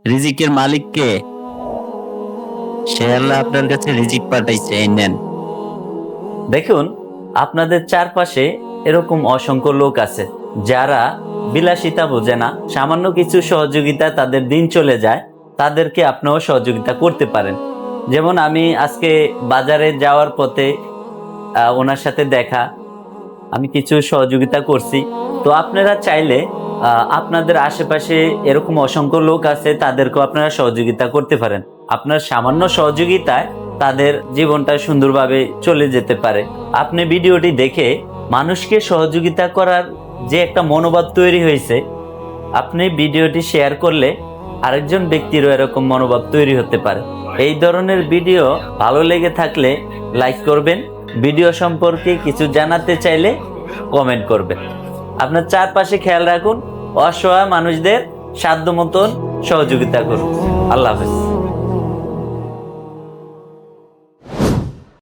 রিজিকের মালিক কে? সে আল্লাহ আপনার কাছে রিজিক পাঠাইছে, এই নেন। দেখুন, আপনাদের চারপাশে এরকম অসংখ্য লোক আছে যারা বিলাসিতা বোঝে না, সামান্য কিছু সহযোগিতা তাদের দিন চলে যায়, তাদেরকে আপনিও সহযোগিতা করতে পারেন। যেমন আমি আজকে বাজারে যাওয়ার পথে ওনার সাথে দেখা, আমি কিছু সহযোগিতা করছি। তো আপনারা চাইলে আপনাদের আশেপাশে এরকম অসংখ্য লোক আছে, তাদেরকেও আপনারা সহযোগিতা করতে পারেন। আপনার সামান্য সহযোগিতায় তাদের জীবনটা সুন্দরভাবে চলে যেতে পারে। আপনি ভিডিওটি দেখে মানুষকে সহযোগিতা করার যে একটা মনোভাব তৈরি হয়েছে, আপনি ভিডিওটি শেয়ার করলে আরেকজন ব্যক্তিরও এরকম মনোভাব তৈরি হতে পারে। এই ধরনের ভিডিও ভালো লেগে থাকলে লাইক করবেন, ভিডিও সম্পর্কে কিছু জানাতে চাইলে কমেন্ট করবেন। আপনার চারপাশে খেয়াল রাখুন, অসহায় মানুষদের সাধ্য মতন সহযোগিতা করুন। আল্লাহ হাফেজ।